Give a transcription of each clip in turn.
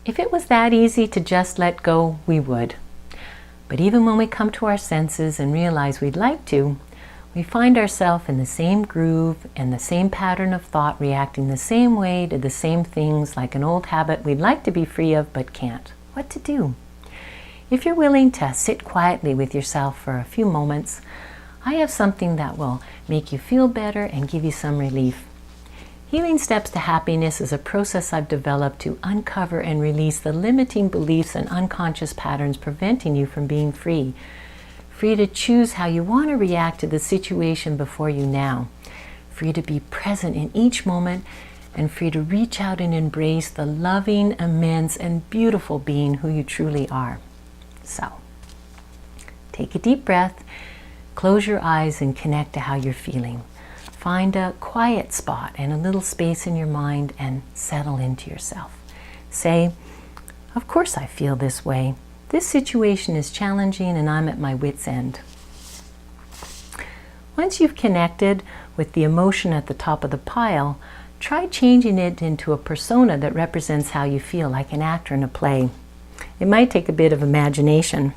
If it was that easy to just let go, we would. But even when we come to our senses and realize we'd like to, we find ourselves in the same groove and the same pattern of thought, reacting the same way to the same things, like an old habit we'd like to be free of but can't. What to do? If you're willing to sit quietly with yourself for a few moments, I have something that will make you feel better and give you some relief. Healing Steps to Happiness is a process I've developed to uncover and release the limiting beliefs and unconscious patterns preventing you from being free. Free to choose how you want to react to the situation before you now. Free to be present in each moment, and free to reach out and embrace the loving, immense, and beautiful being who you truly are. So, take a deep breath, close your eyes, and connect to how you're feeling. Find a quiet spot and a little space in your mind and settle into yourself. Say, "Of course I feel this way. This situation is challenging and I'm at my wit's end." Once you've connected with the emotion at the top of the pile, try changing it into a persona that represents how you feel, like an actor in a play. It might take a bit of imagination.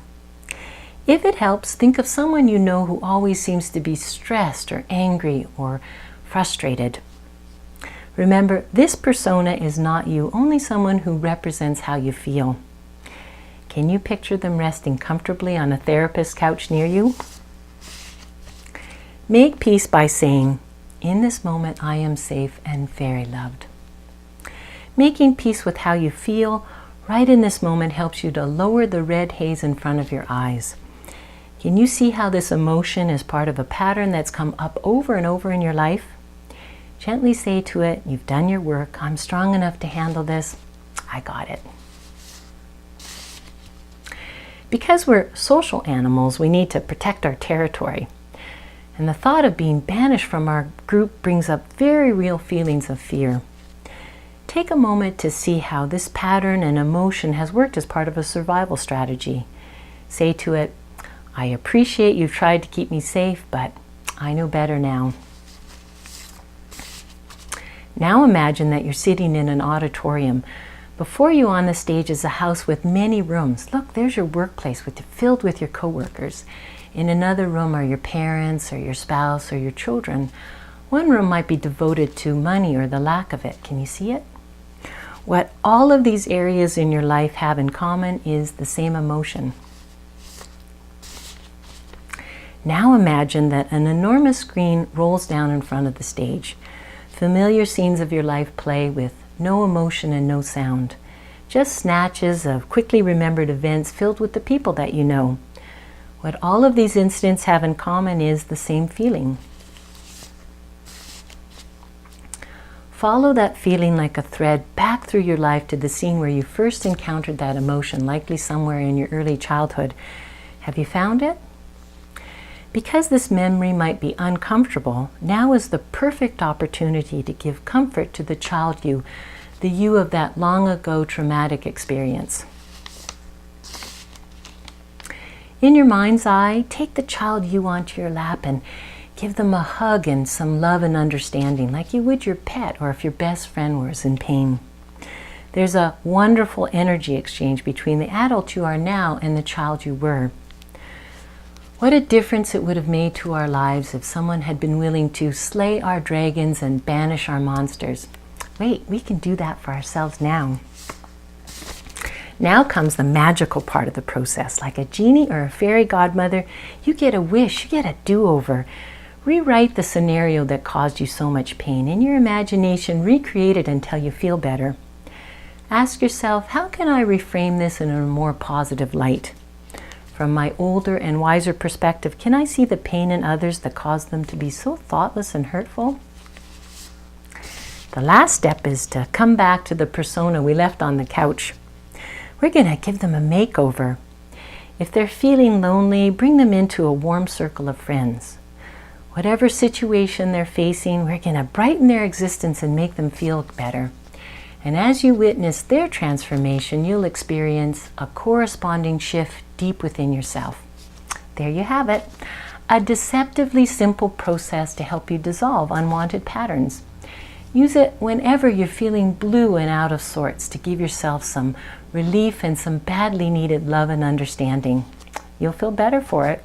If it helps, think of someone you know who always seems to be stressed or angry or frustrated. Remember, this persona is not you, only someone who represents how you feel. Can you picture them resting comfortably on a therapist's couch near you? Make peace by saying, "In this moment I am safe and very loved." Making peace with how you feel right in this moment helps you to lower the red haze in front of your eyes. Can you see how this emotion is part of a pattern that's come up over and over in your life? Gently say to it, "You've done your work. I'm strong enough to handle this. I got it." Because we're social animals, we need to protect our territory. And the thought of being banished from our group brings up very real feelings of fear. Take a moment to see how this pattern and emotion has worked as part of a survival strategy. Say to it, "I appreciate you've tried to keep me safe, but I know better now." Now imagine that you're sitting in an auditorium. Before you on the stage is a house with many rooms. Look, there's your workplace filled with your coworkers. In another room are your parents or your spouse or your children. One room might be devoted to money or the lack of it. Can you see it? What all of these areas in your life have in common is the same emotion. Now imagine that an enormous screen rolls down in front of the stage. Familiar scenes of your life play with no emotion and no sound. Just snatches of quickly remembered events filled with the people that you know. What all of these incidents have in common is the same feeling. Follow that feeling like a thread back through your life to the scene where you first encountered that emotion, likely somewhere in your early childhood. Have you found it? Because this memory might be uncomfortable, now is the perfect opportunity to give comfort to the child you, the you of that long ago traumatic experience. In your mind's eye, take the child you onto your lap and give them a hug and some love and understanding, like you would your pet or if your best friend was in pain. There's a wonderful energy exchange between the adult you are now and the child you were. What a difference it would have made to our lives if someone had been willing to slay our dragons and banish our monsters. Wait, we can do that for ourselves now. Now comes the magical part of the process. Like a genie or a fairy godmother, you get a wish, you get a do-over. Rewrite the scenario that caused you so much pain. In your imagination, recreate it until you feel better. Ask yourself, how can I reframe this in a more positive light? From my older and wiser perspective, can I see the pain in others that caused them to be so thoughtless and hurtful? The last step is to come back to the persona we left on the couch. We're going to give them a makeover. If they're feeling lonely, bring them into a warm circle of friends. Whatever situation they're facing, we're going to brighten their existence and make them feel better. And as you witness their transformation, you'll experience a corresponding shift deep within yourself. There you have it, a deceptively simple process to help you dissolve unwanted patterns. Use it whenever you're feeling blue and out of sorts to give yourself some relief and some badly needed love and understanding. You'll feel better for it.